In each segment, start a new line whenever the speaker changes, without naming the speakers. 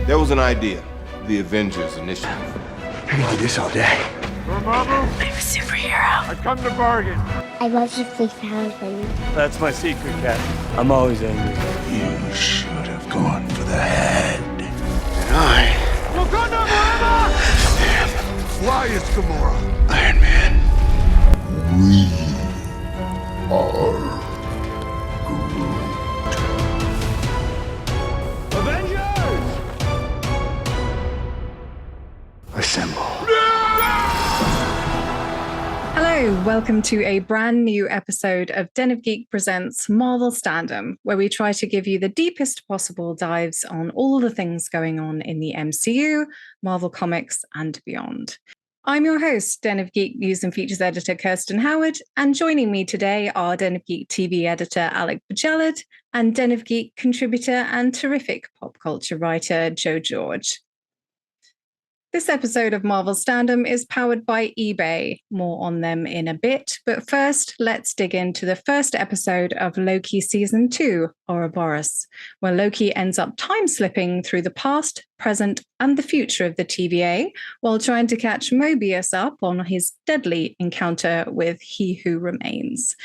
There was an idea, the Avengers Initiative.
I can do this all day.
Marvel?
I'm a superhero.
I come to bargain.
I love you 3,000.
That's my secret, Cat. I'm always angry.
You should have gone for the head. And I
Wakanda forever!
am
Why is Gamora?
Iron Man. We are
Avengers!
Assemble.
Hello, welcome to a brand new episode of Den of Geek presents Marvel Standom, where we try to give you the deepest possible dives on all the things going on in the MCU, Marvel Comics, and beyond. I'm your host, Den of Geek News and Features Editor Kirsten Howard, and joining me today are Den of Geek TV Editor Alec Bajallad and Den of Geek contributor and terrific pop culture writer Joe George. This episode of Marvel Standom is powered by eBay. More on them in a bit, but first, let's dig into the first episode of Loki Season 2, Ouroboros, where Loki ends up time-slipping through the past, present, and the future of the TVA, while trying to catch Mobius up on his deadly encounter with He Who Remains.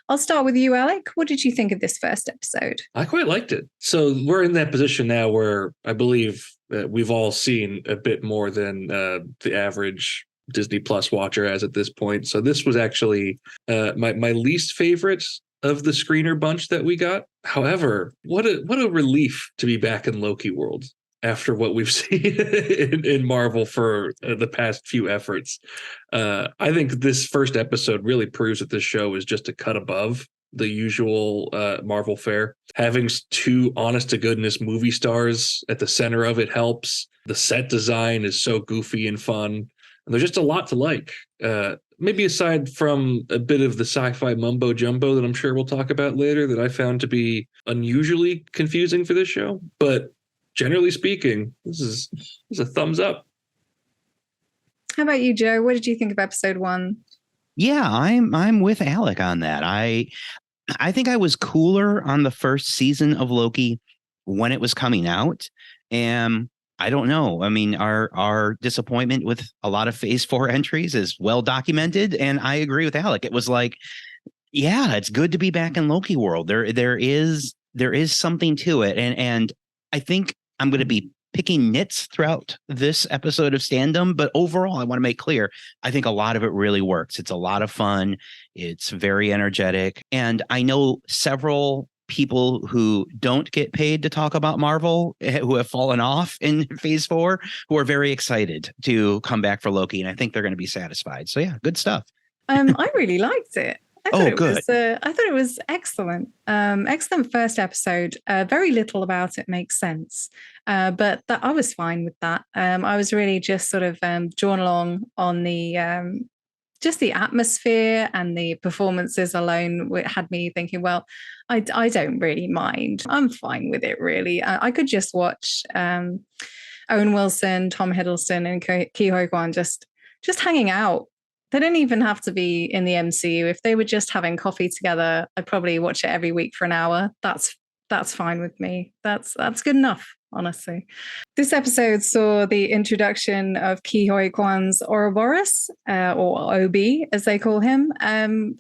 I'll start with you, Alec. What did you think of this first episode?
I quite liked it. So we're in that position now where I believe we've all seen a bit more than the average Disney Plus watcher has at this point. So this was actually my least favorite of the screener bunch that we got. However, what a relief to be back in Loki world after what we've seen in Marvel for the past few efforts. I think this first episode really proves that this show is just a cut above the usual Marvel fare. Having two honest-to-goodness movie stars at the center of it helps. The set design is so goofy and fun. And there's just a lot to like. Maybe aside from a bit of the sci-fi mumbo-jumbo that I'm sure we'll talk about later that I found to be unusually confusing for this show. But generally speaking, this is a thumbs up.
How about you, Joe? What did you think of episode 1?
Yeah, I'm with Alec on that. I think I was cooler on the first season of Loki when it was coming out. And I don't know. I mean, our disappointment with a lot of Phase 4 entries is well documented. And I agree with Alec. It was like, yeah, it's good to be back in Loki world. There is something to it. And I think I'm going to be picking nits throughout this episode of Standom, but overall, I want to make clear, I think a lot of it really works. It's a lot of fun. It's very energetic. And I know several people who don't get paid to talk about Marvel, who have fallen off in Phase 4, who are very excited to come back for Loki. And I think they're going to be satisfied. So yeah, good stuff.
I really liked it. I
good.
I thought it was excellent. Excellent first episode. Very little about it makes sense, but I was fine with that. I was really just sort of drawn along on the just the atmosphere and the performances alone. Had me thinking, well, I don't really mind. I'm fine with it, really. I could just watch Owen Wilson, Tom Hiddleston, and Ke Huy Quan just hanging out. They don't even have to be in the MCU. If they were just having coffee together, I'd probably watch it every week for an hour. That's fine with me. That's good enough, honestly. This episode saw the introduction of Ke Huy Quan's Ouroboros, or OB, as they call him.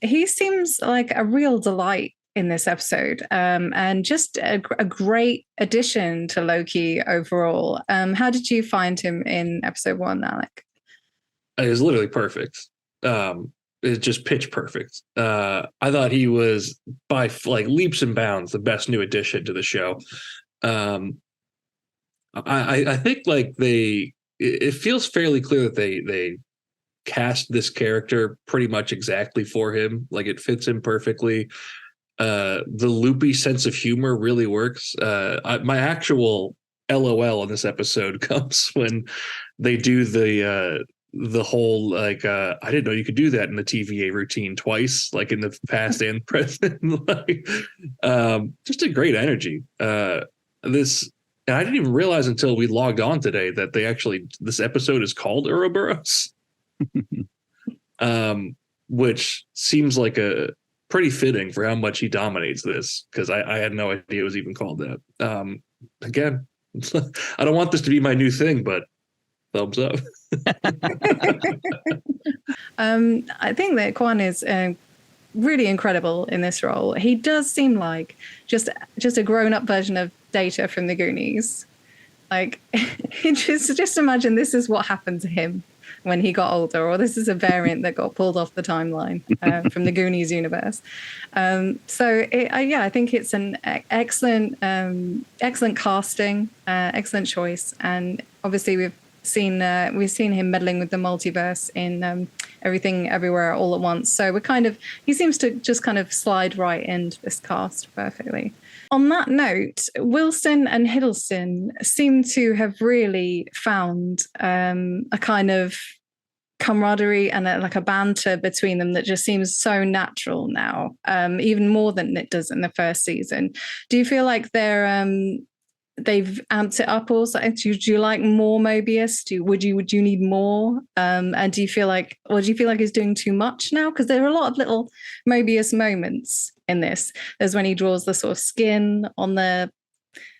He seems like a real delight in this episode, and just a great addition to Loki overall. How did you find him in episode 1, Alec?
It was literally perfect. It's just pitch perfect. I thought he was by like leaps and bounds the best new addition to the show. I think like it feels fairly clear that they cast this character pretty much exactly for him. Like it fits him perfectly. The loopy sense of humor really works. My actual LOL in this episode comes when they do the whole like I didn't know you could do that in the TVA routine twice, like in the past and present. Like, just a great energy. This, and I didn't even realize until we logged on today that this episode is called Ouroboros, which seems like a pretty fitting for how much he dominates this, because I had no idea it was even called that. Again, I don't want this to be my new thing, but thumbs up.
I think that Kwan is really incredible in this role. He does seem like just a grown-up version of Data from the Goonies. Like, just imagine this is what happened to him when he got older, or this is a variant that got pulled off the timeline from the Goonies universe. I think it's an excellent casting, excellent choice, and obviously we've seen him meddling with the multiverse in Everything Everywhere All at Once. So he seems to just kind of slide right into this cast perfectly. On that note, Wilson and Hiddleston seem to have really found a kind of camaraderie and a banter between them that just seems so natural now, even more than it does in the first season. Do you feel like they've amped it up also? Do you like more Mobius? Would you need more? And do you feel like he's doing too much now? Because there are a lot of little Mobius moments in this. There's when he draws the sort of skin on the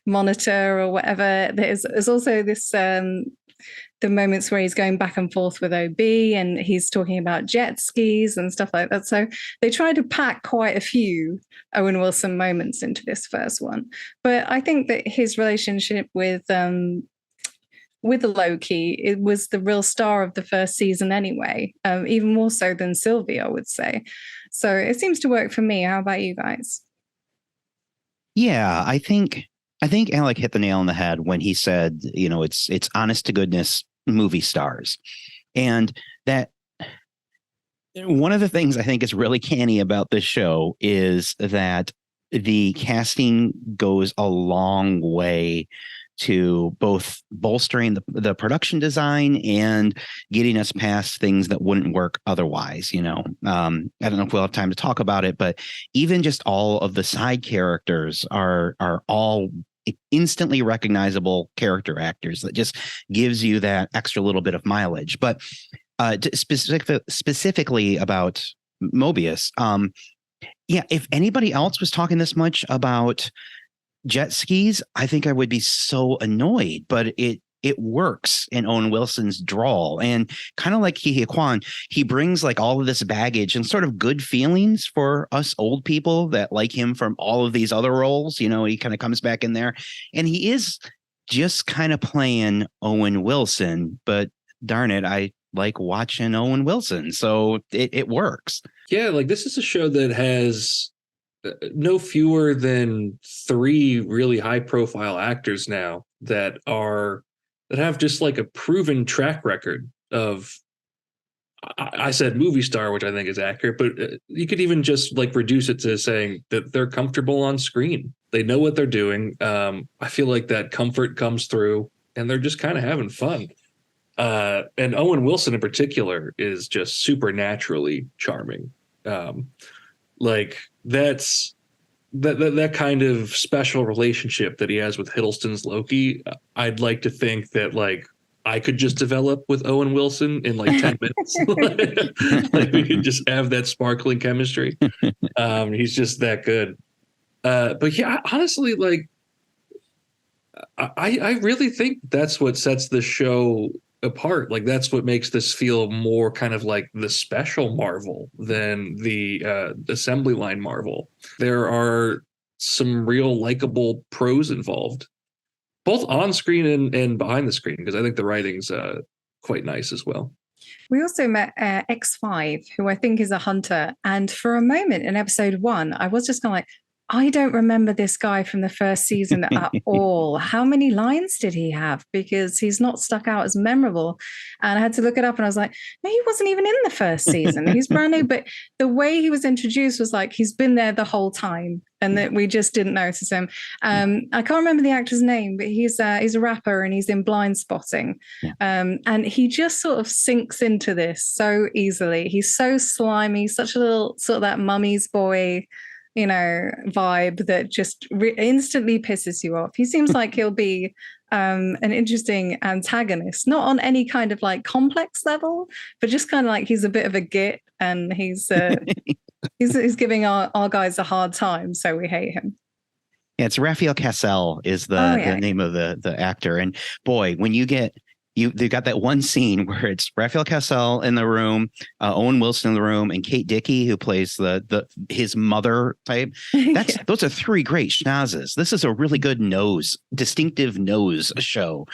monitor or whatever. There's also this the moments where he's going back and forth with OB and he's talking about jet skis and stuff like that. So they try to pack quite a few Owen Wilson moments into this first one. But I think that his relationship with Loki, it was the real star of the first season anyway, even more so than Sylvie, I would say. So it seems to work for me. How about you guys?
Yeah, I think Alec hit the nail on the head when he said, it's honest to goodness movie stars. And that one of the things I think is really canny about this show is that the casting goes a long way to both bolstering the production design and getting us past things that wouldn't work otherwise. I don't know if we'll have time to talk about it, but even just all of the side characters are all instantly recognizable character actors that just gives you that extra little bit of mileage. But specifically about Mobius, if anybody else was talking this much about jet skis, I think I would be so annoyed, but it works in Owen Wilson's drawl. And kind of like Ke Huy Quan, he brings like all of this baggage and sort of good feelings for us old people that like him from all of these other roles. He kind of comes back in there and he is just kind of playing Owen Wilson, but darn it, I like watching Owen Wilson. So it works.
Yeah, like this is a show that has no fewer than 3 really high profile actors now that have just like a proven track record of, I said movie star, which I think is accurate, but you could even just like reduce it to saying that they're comfortable on screen. They know what they're doing. I feel like that comfort comes through and they're just kind of having fun. And Owen Wilson in particular is just supernaturally charming. Like that's that kind of special relationship that he has with Hiddleston's Loki. I'd like to think that like I could just develop with Owen Wilson in like 10 minutes. Like we could just have that sparkling chemistry. He's just that good. But yeah, honestly, like I really think that's what sets the show apart. Like that's what makes this feel more kind of like the special Marvel than the assembly line Marvel. There are some real likable pros involved, both on screen and behind the screen, because I think the writing's quite nice as well.
We also met X5, who I think is a hunter. And for a moment in episode 1, I was just kind of like, I don't remember this guy from the first season at all. How many lines did he have? Because he's not stuck out as memorable. And I had to look it up and I was like, no, he wasn't even in the first season. He's brand new. But the way he was introduced was like, he's been there the whole time and that we just didn't notice him. I can't remember the actor's name, but he's a rapper and he's in Blind Spotting. Yeah. And he just sort of sinks into this so easily. He's so slimy, such a little sort of that mummy's boy, vibe that just instantly pisses you off. He seems like he'll be an interesting antagonist, not on any kind of like complex level, but just kind of like he's a bit of a git and he's giving our guys a hard time, so we hate him.
Yeah, it's Raphael Cassell is
Oh,
the name of the actor. And boy, when they got that one scene where it's Raphael Cassell in the room, Owen Wilson in the room, and Kate Dickie, who plays his mother type. Those are three great schnozzes. This is a really good distinctive nose show.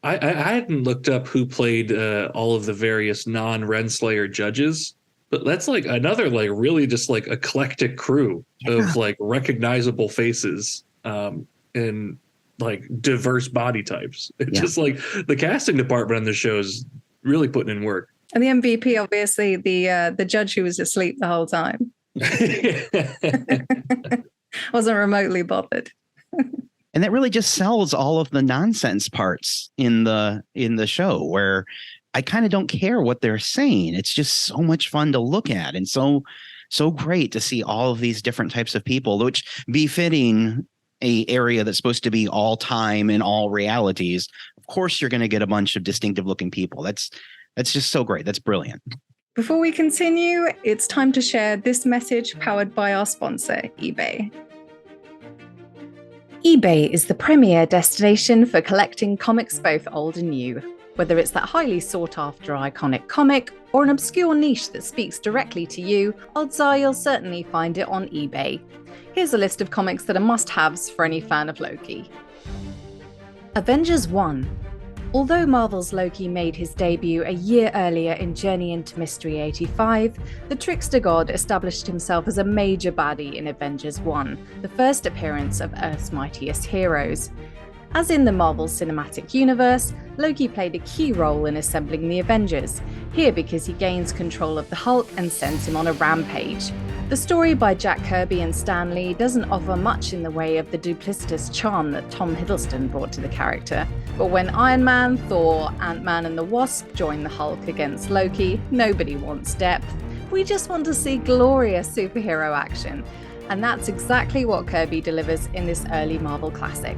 I hadn't looked up who played all of the various non-Renslayer judges, but that's like another like really just like eclectic crew of like recognizable faces and like diverse body types. It's just like the casting department on the show is really putting in work.
And the MVP, obviously, the judge who was asleep the whole time. Wasn't remotely bothered.
And that really just sells all of the nonsense parts in the show, where I kind of don't care what they're saying. It's just so much fun to look at, and so great to see all of these different types of people, which befitting a area that's supposed to be all time and all realities. Of course, you're going to get a bunch of distinctive looking people. That's just so great. That's brilliant.
Before we continue, it's time to share this message powered by our sponsor, eBay. eBay is the premier destination for collecting comics both old and new. Whether it's that highly sought-after iconic comic or an obscure niche that speaks directly to you, odds are you'll certainly find it on eBay. Here's a list of comics that are must-haves for any fan of Loki. Avengers 1. Although Marvel's Loki made his debut a year earlier in Journey into Mystery 85, the trickster god established himself as a major baddie in Avengers 1, the first appearance of Earth's mightiest heroes. As in the Marvel Cinematic Universe, Loki played a key role in assembling the Avengers, here because he gains control of the Hulk and sends him on a rampage. The story by Jack Kirby and Stan Lee doesn't offer much in the way of the duplicitous charm that Tom Hiddleston brought to the character, but when Iron Man, Thor, Ant-Man and the Wasp join the Hulk against Loki, nobody wants depth. We just want to see glorious superhero action, and that's exactly what Kirby delivers in this early Marvel classic.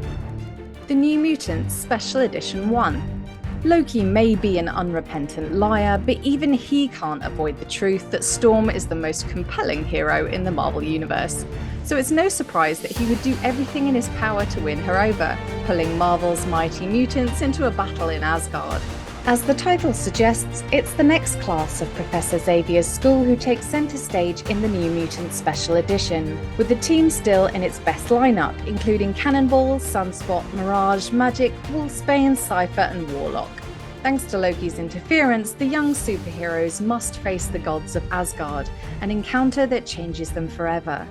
The New Mutants Special Edition 1. Loki may be an unrepentant liar, but even he can't avoid the truth that Storm is the most compelling hero in the Marvel Universe. So it's no surprise that he would do everything in his power to win her over, pulling Marvel's mighty mutants into a battle in Asgard. As the title suggests, it's the next class of Professor Xavier's school who takes centre stage in the New Mutants Special Edition, with the team still in its best lineup, including Cannonball, Sunspot, Mirage, Magic, Wolfsbane, Cypher and Warlock. Thanks to Loki's interference, the young superheroes must face the gods of Asgard, an encounter that changes them forever.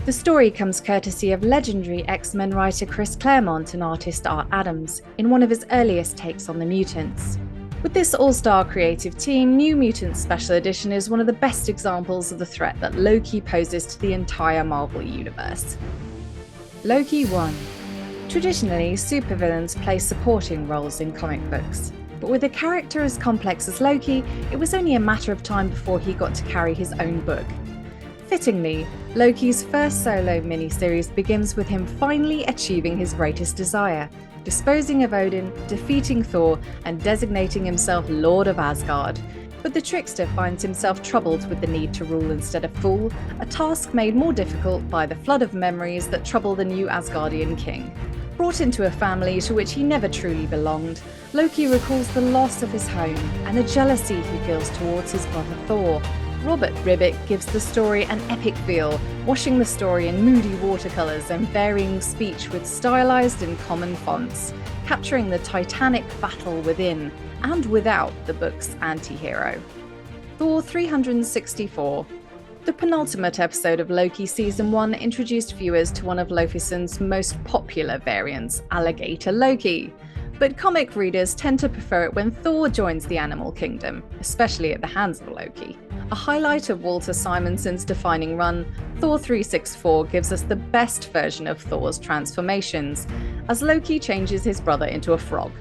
The story comes courtesy of legendary X-Men writer Chris Claremont and artist Art Adams, in one of his earliest takes on the mutants. With this all-star creative team, New Mutants Special Edition is one of the best examples of the threat that Loki poses to the entire Marvel Universe. Loki 1. Traditionally, supervillains play supporting roles in comic books, but with a character as complex as Loki, it was only a matter of time before he got to carry his own book. Fittingly, Loki's first solo miniseries begins with him finally achieving his greatest desire, disposing of Odin, defeating Thor, and designating himself Lord of Asgard. But the trickster finds himself troubled with the need to rule instead of fool, a task made more difficult by the flood of memories that trouble the new Asgardian king. Brought into a family to which he never truly belonged, Loki recalls the loss of his home and the jealousy he feels towards his brother Thor. Robert Ribick gives the story an epic feel, washing the story in moody watercolours and varying speech with stylized and common fonts, capturing the titanic battle within and without the book's anti-hero. Thor 364. The penultimate episode of Loki Season 1 introduced viewers to one of Lofison's most popular variants, Alligator Loki. But comic readers tend to prefer it when Thor joins the animal kingdom, especially at the hands of Loki. A highlight of Walter Simonson's defining run, Thor 364 gives us the best version of Thor's transformations, as Loki changes his brother into a frog.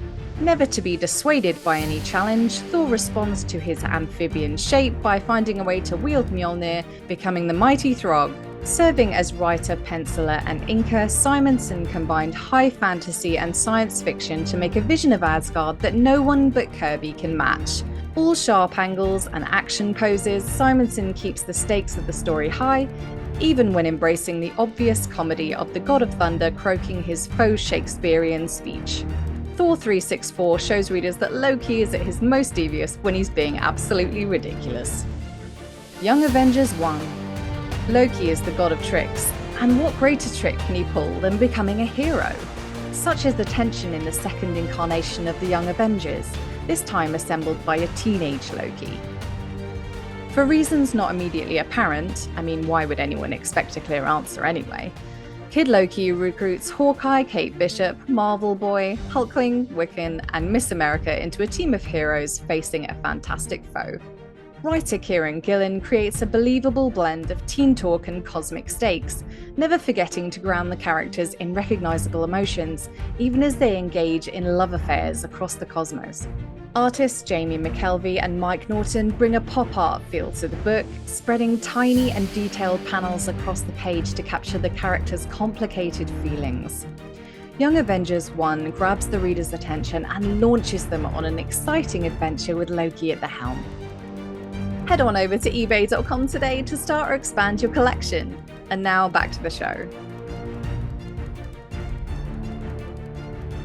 Never to be dissuaded by any challenge, Thor responds to his amphibian shape by finding a way to wield Mjolnir, becoming the mighty Throg. Serving as writer, penciler, and inker, Simonson combined high fantasy and science fiction to make a vision of Asgard that no one but Kirby can match. All sharp angles and action poses, Simonson keeps the stakes of the story high, even when embracing the obvious comedy of the God of Thunder croaking his faux Shakespearean speech. Thor 364 shows readers that Loki is at his most devious when he's being absolutely ridiculous. Young Avengers 1. Loki is the god of tricks, and what greater trick can he pull than becoming a hero? Such is the tension in the second incarnation of the Young Avengers, this time assembled by a teenage Loki. For reasons not immediately apparent, I mean, why would anyone expect a clear answer anyway? Kid Loki recruits Hawkeye, Kate Bishop, Marvel Boy, Hulkling, Wiccan, and Miss America into a team of heroes facing a fantastic foe. Writer Kieran Gillen creates a believable blend of teen talk and cosmic stakes, never forgetting to ground the characters in recognizable emotions, even as they engage in love affairs across the cosmos. Artists Jamie McKelvey and Mike Norton bring a pop art feel to the book, spreading tiny and detailed panels across the page to capture the characters' complicated feelings. Young Avengers 1 grabs the reader's attention and launches them on an exciting adventure with Loki at the helm. Head on over to ebay.com today to start or expand your collection. And now back to the show.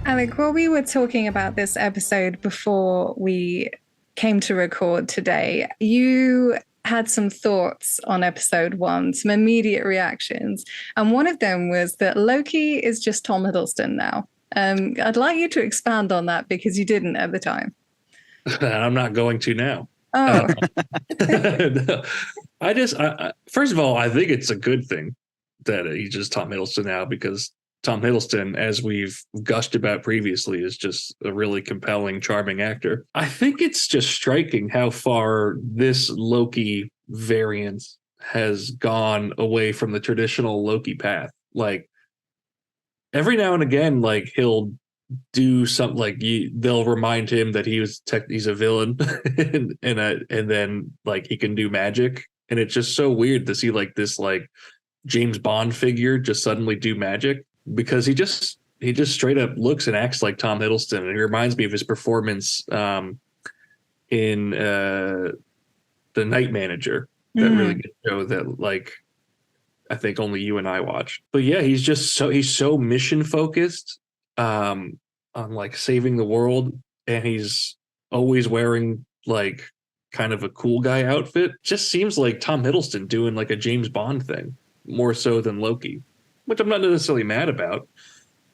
Alec, while we were talking about this episode before we came to record today, you had some thoughts on episode 1, some immediate reactions. And one of them was that Loki is just Tom Hiddleston now. I'd like you to expand on that because you didn't at the time.
And I'm not going to now.
Oh,
No. I first of all, I think it's a good thing that he's just Tom Hiddleston now, because Tom Hiddleston, as we've gushed about previously, is just a really compelling, charming actor. I think it's just striking how far this Loki variant has gone away from the traditional Loki path. Like, every now and again, like, he'll do something like they'll remind him that he's a villain and then like he can do magic, and it's just so weird to see like this like James Bond figure just suddenly do magic, because he just straight up looks and acts like Tom Hiddleston, and he reminds me of his performance in The Night Manager, that really good show that like I think only you and I watched. But yeah, he's so mission focused on like saving the world, and he's always wearing like kind of a cool guy outfit. Just seems like Tom Hiddleston doing like a James Bond thing more so than Loki, which I'm not necessarily mad about.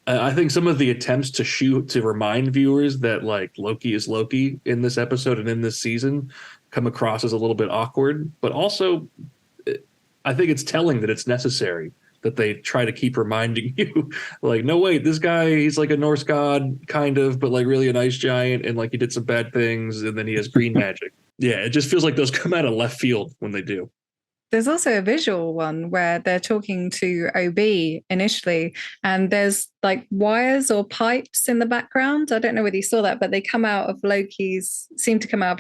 I think some of the attempts to remind viewers that like Loki is Loki in this episode and in this season come across as a little bit awkward, but also I think it's telling that it's necessary that they try to keep reminding you, like, no, wait, this guy, he's like a Norse god, kind of, but like really a nice giant, and like he did some bad things, and then he has green magic. Yeah, it just feels like those come out of left field when they do.
There's also a visual one where they're talking to OB initially, and there's like wires or pipes in the background. I don't know whether you saw that, but they seem to come out of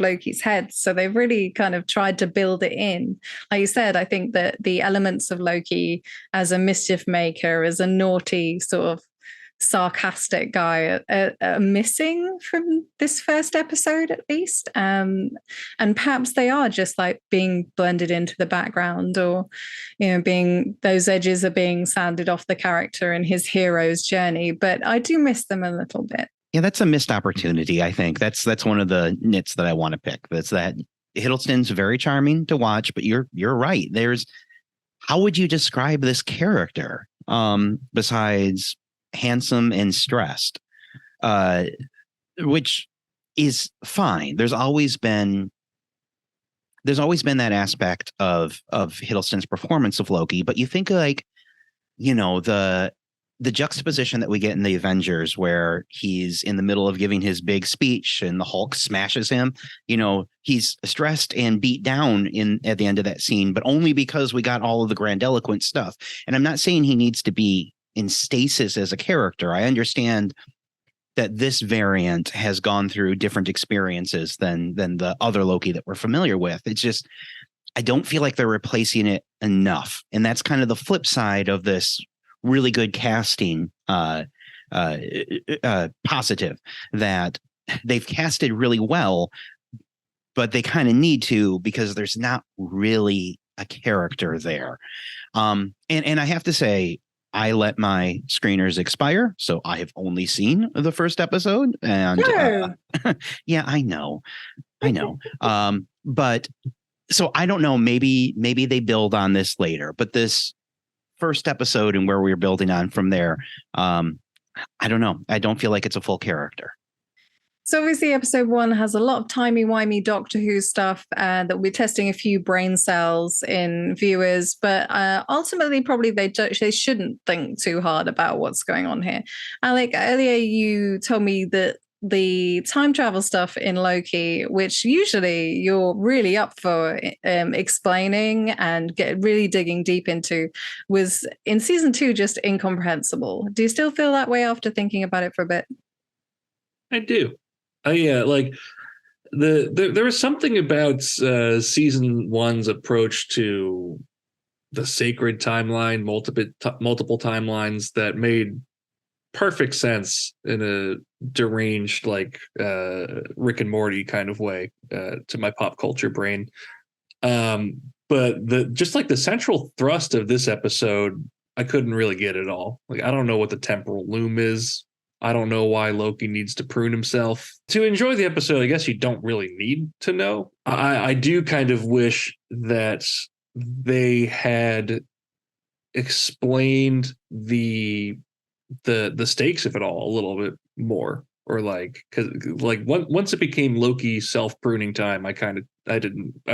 Loki's head. So they've really kind of tried to build it in. Like you said, I think that the elements of Loki as a mischief maker, as a naughty sort of sarcastic guy are missing from this first episode, at least, and perhaps they are just like being blended into the background, or being those edges are being sanded off the character and his hero's journey. But I do miss them a little bit.
Yeah, that's a missed opportunity. I think that's one of the nits that I want to pick. That's that Hiddleston's very charming to watch, but you're right. How would you describe this character besides handsome and stressed, which is fine. There's always been that aspect of Hiddleston's performance of Loki, but you think like, the juxtaposition that we get in the Avengers, where he's in the middle of giving his big speech and the Hulk smashes him, he's stressed and beat down at the end of that scene, but only because we got all of the grandiloquent stuff. And I'm not saying he needs to be in stasis as a character. I understand that this variant has gone through different experiences than the other Loki that we're familiar with. It's just, I don't feel like they're replacing it enough. And that's kind of the flip side of this really good casting positive, that they've casted really well, but they kind of need to because there's not really a character there. And I have to say, I let my screeners expire, so I have only seen the first episode. And yeah, I know. But so I don't know. Maybe they build on this later, but this first episode and where we're building on from there, I don't know. I don't feel like it's a full character.
So obviously episode 1 has a lot of timey-wimey Doctor Who stuff that we're testing a few brain cells in viewers, but ultimately probably they shouldn't think too hard about what's going on here. Alec, earlier you told me that the time travel stuff in Loki, which usually you're really up for explaining and get really digging deep into, was in season 2 just incomprehensible. Do you still feel that way after thinking about it for a bit?
I do. Like there was something about season 1's approach to the sacred timeline, multiple timelines that made perfect sense in a deranged, like Rick and Morty kind of way to my pop culture brain. But the central thrust of this episode, I couldn't really get at all. Like, I don't know what the temporal loom is. I don't know why Loki needs to prune himself. To enjoy the episode, I guess you don't really need to know. I do kind of wish that they had explained the stakes of it all a little bit more, or once it became Loki self-pruning time, I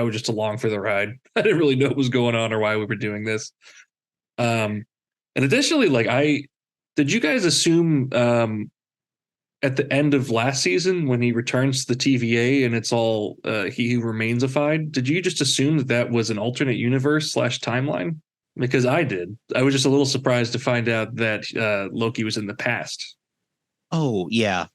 was just along for the ride. I didn't really know what was going on or why we were doing this. And additionally, did you guys assume at the end of last season when he returns to the TVA and it's all he who remains-ified, did you just assume that was an alternate universe / timeline? Because I did. I was just a little surprised to find out that Loki was in the past.
Oh, yeah.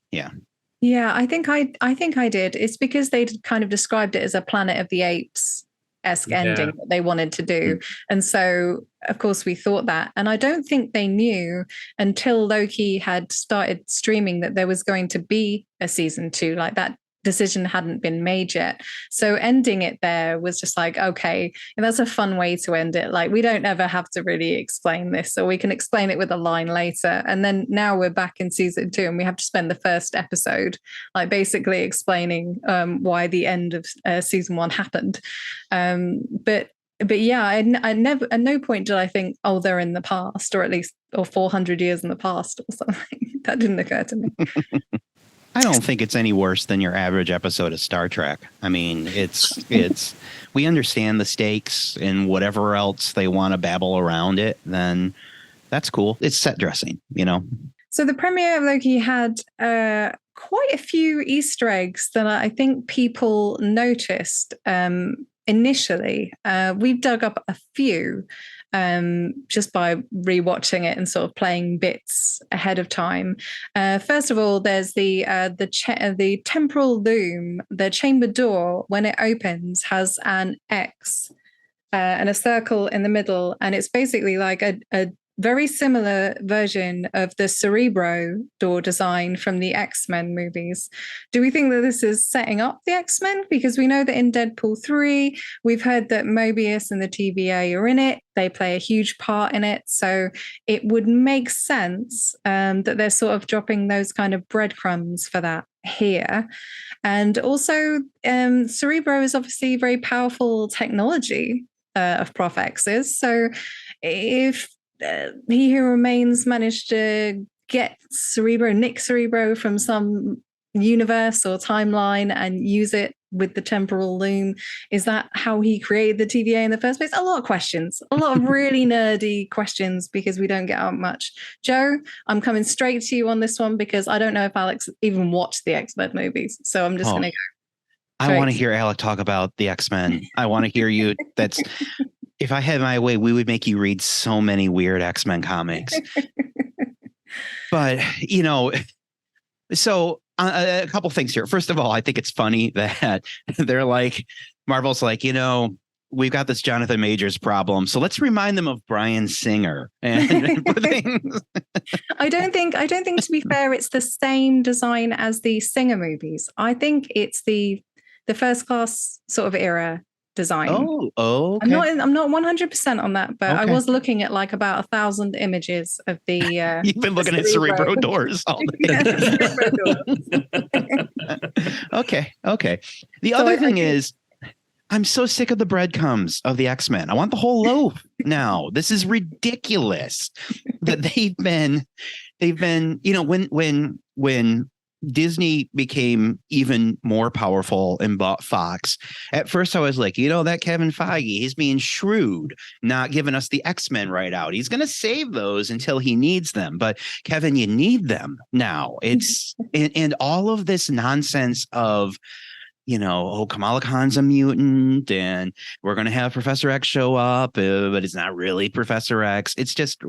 Yeah, I think I did. It's because they kind of described it as a Planet of the Apes-esque ending that they wanted to do. And so, of course, we thought that. And I don't think they knew until Loki had started streaming that there was going to be a season 2. Like, that decision hadn't been made yet. So ending it there was just like, okay, and that's a fun way to end it. Like, we don't ever have to really explain this, or we can explain it with a line later. And then now we're back in season 2 and we have to spend the first episode like basically explaining why the end of season 1 happened. But yeah, I never, at no point did I think, oh, they're in the past, or 400 years in the past or something. That didn't occur to me.
I don't think it's any worse than your average episode of Star Trek. I mean, it's we understand the stakes and whatever else they want to babble around it, then that's cool. It's set dressing, you know.
So the premiere of Loki had quite a few Easter eggs that I think people noticed initially. We've dug up a few just by rewatching it and sort of playing bits ahead of time. First of all, there's the temporal loom. The chamber door, when it opens, has an X and a circle in the middle, and it's basically like a very similar version of the Cerebro door design from the X-Men movies. Do we think that this is setting up the X-Men? Because we know that in Deadpool 3, we've heard that Mobius and the TVA are in it. They play a huge part in it. So it would make sense that they're sort of dropping those kind of breadcrumbs for that here. And also, Cerebro is obviously very powerful technology of Prof X's. So if He Who Remains managed to get Nick Cerebro from some universe or timeline and use it with the temporal loom, is that how he created the TVA in the first place? A lot of questions, a lot of really nerdy questions, because we don't get out much. Joe, I'm coming straight to you on this one because I don't know if Alex even watched the X-Men movies, so I'm just going to go.
I want to hear Alec talk about the X-Men. I want to hear you. If I had my way, we would make you read so many weird X-Men comics. But, you know, so a couple things here. First of all, I think it's funny that they're like, Marvel's like, you know, we've got this Jonathan Majors problem, so let's remind them of Bryan Singer. And
I don't think, to be fair, it's the same design as the Singer movies. I think it's the the First Class sort of era design.
Oh, okay.
I'm not 100% on that, but I
Okay.
was looking at like about 1,000 images of the
You've been looking at Cerebro doors all day.
Yeah, Cerebro doors.
Okay. The
So
other thing is, I'm so sick of the breadcrumbs of the X-Men. I want the whole loaf now. This is ridiculous that they've been, when Disney became even more powerful and bought Fox, at first I was like, that Kevin Feige, he's being shrewd, not giving us the X-Men right out. He's going to save those until he needs them. But Kevin, you need them now. It's and all of this nonsense of, Kamala Khan's a mutant and we're going to have Professor X show up, but it's not really Professor X. It's just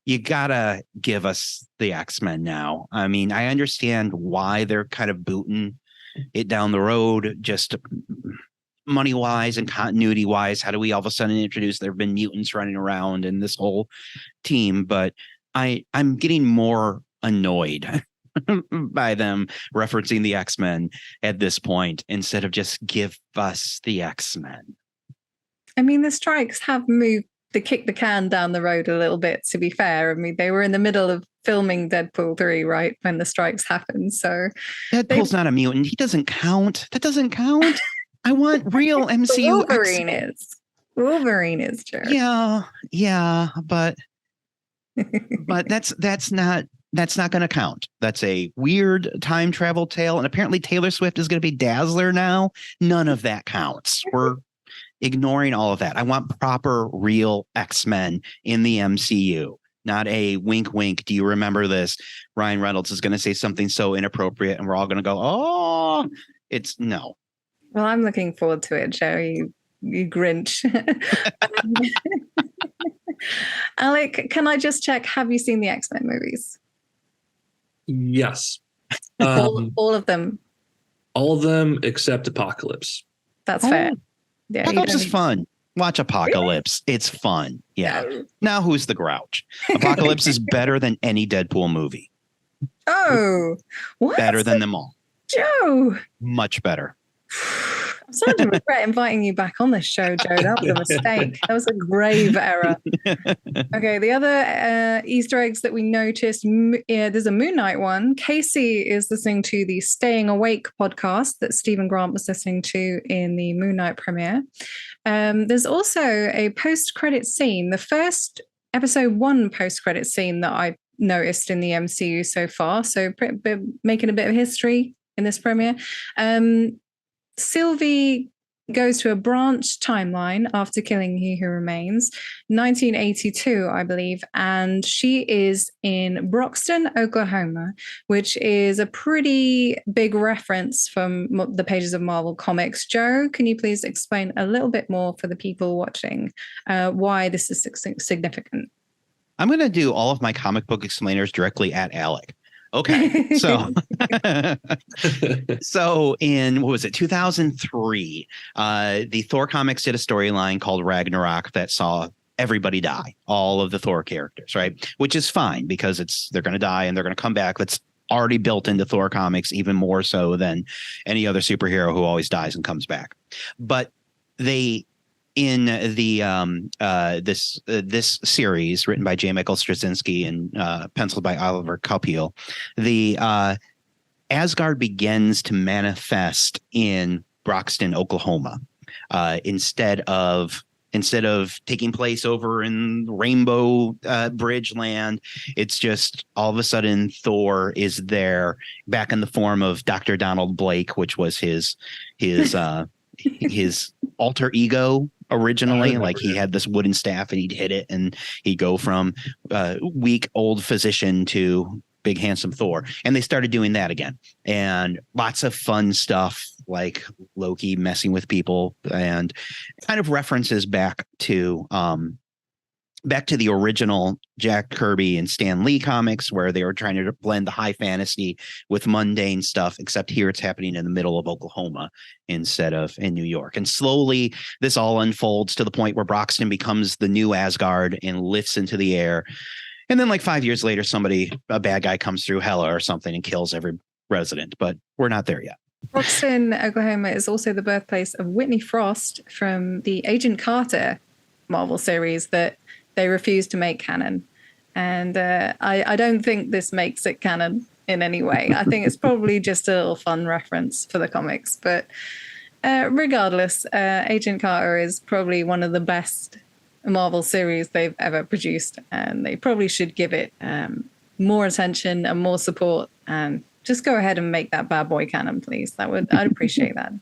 you gotta give us the X-Men now. I mean, I understand why they're kind of booting it down the road, just money wise and continuity wise. How do we all of a sudden introduce there have been mutants running around in this whole team? But I'm getting more annoyed by them referencing the X-Men at this point instead of just give us the X-Men.
I mean, the strikes have kicked the can down the road a little bit, to be fair. I mean, they were in the middle of filming Deadpool 3, right, when the strikes happened. So
Deadpool's not a mutant. He doesn't count. That doesn't count. I want real MCU.
Wolverine is, Joe.
Yeah, but that's not going to count. That's a weird time travel tale. And apparently Taylor Swift is going to be Dazzler now. None of that counts. We're ignoring all of that. I want proper, real X-Men in the MCU, not a wink, wink. Do you remember this? Ryan Reynolds is going to say something so inappropriate and we're all going to go, oh, it's no.
Well, I'm looking forward to it, Joe. You Grinch. Alec, can I just check? Have you seen the X-Men movies?
Yes.
All of them.
All of them except Apocalypse.
That's fair. Yeah,
Apocalypse is fun. Watch Apocalypse. Really? It's fun. Yeah. No. Now who's the grouch? Apocalypse is better than any Deadpool movie.
Oh, what?
Better than them all.
Joe.
Much better.
I'm starting to regret inviting you back on this show, Joe. That was a mistake. That was a grave error. Okay, the other Easter eggs that we noticed, there's a Moon Knight one. Casey is listening to the Staying Awake podcast that Stephen Grant was listening to in the Moon Knight premiere. There's also a post-credit scene, the first episode 1 post-credit scene that I noticed in the MCU so far. So making a bit of history in this premiere. Sylvie goes to a branch timeline after killing He Who Remains, 1982, I believe, and she is in Broxton, Oklahoma, which is a pretty big reference from the pages of Marvel Comics. Joe, can you please explain a little bit more for the people watching why this is significant?
I'm going to do all of my comic book explainers directly at Alec. Okay, so in, what was it, 2003, the Thor comics did a storyline called Ragnarok that saw everybody die, all of the Thor characters, right? Which is fine because they're going to die and they're going to come back. That's already built into Thor comics, even more so than any other superhero who always dies and comes back. But in the this series written by J. Michael Straczynski and penciled by Oliver Copiel, the Asgard begins to manifest in Broxton, Oklahoma, instead of taking place over in Rainbow Bridge land. It's just all of a sudden Thor is there back in the form of Dr. Donald Blake, which was his alter ego originally. Like he had this wooden staff and he'd hit it and he'd go from weak old physician to big handsome Thor. And they started doing that again, and lots of fun stuff like Loki messing with people and kind of references back to the original Jack Kirby and Stan Lee comics, where they were trying to blend the high fantasy with mundane stuff, except here it's happening in the middle of Oklahoma instead of in New York. And slowly this all unfolds to the point where Broxton becomes the new Asgard and lifts into the air. And then like 5 years later, a bad guy comes through Hela or something and kills every resident, but we're not there yet.
Broxton, Oklahoma is also the birthplace of Whitney Frost from the Agent Carter Marvel series that they refused to make canon. And I don't think this makes it canon in any way. I think it's probably just a little fun reference for the comics. But regardless, Agent Carter is probably one of the best Marvel series they've ever produced. And they probably should give it more attention and more support. And just go ahead and make that bad boy canon, please. I'd appreciate that.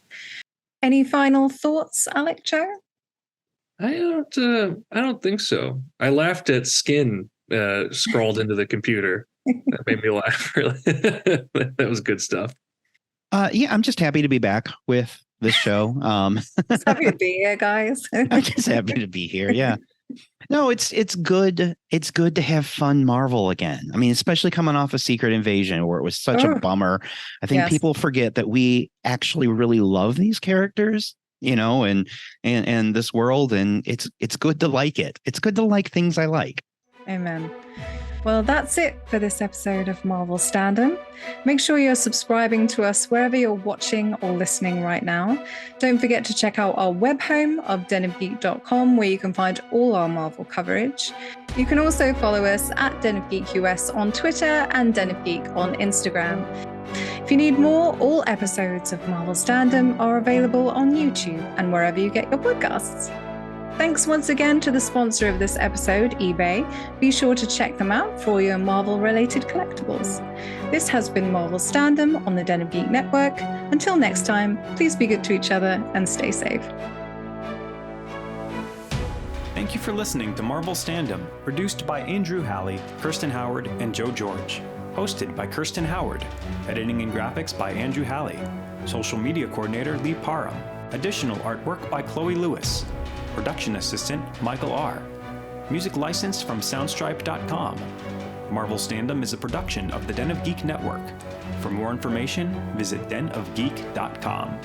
Any final thoughts, Alec Joe?
I don't think so. I laughed at Skin scrawled into the computer. That made me laugh. Really, that was good stuff.
Yeah, I'm just happy to be back with this show.
Just happy to be here, guys.
I'm just happy to be here. Yeah. No, it's good. It's good to have fun Marvel again. I mean, especially coming off of Secret Invasion, where it was such a bummer. I think people forget that we actually really love these characters, and this world, and it's good to like it. It's good to like things I like.
Amen. Well, that's it for this episode of Marvel Standom. Make sure you're subscribing to us wherever you're watching or listening right now. Don't forget to check out our web home of denofgeek.com, where you can find all our Marvel coverage. You can also follow us at Den of Geek US on Twitter and Den of Geek on Instagram. If you need more, all episodes of Marvel Standom are available on YouTube and wherever you get your podcasts. Thanks once again to the sponsor of this episode, eBay. Be sure to check them out for your Marvel-related collectibles. This has been Marvel Standom on the Den of Geek Network. Until next time, please be good to each other and stay safe.
Thank you for listening to Marvel Standom, produced by Andrew Halley, Kirsten Howard, and Joe George. Hosted by Kirsten Howard. Editing and graphics by Andrew Halley. Social media coordinator Lee Parham. Additional artwork by Chloe Lewis. Production assistant Michael R. Music licensed from soundstripe.com. Marvel Standom is a production of the Den of Geek Network. For more information, visit denofgeek.com.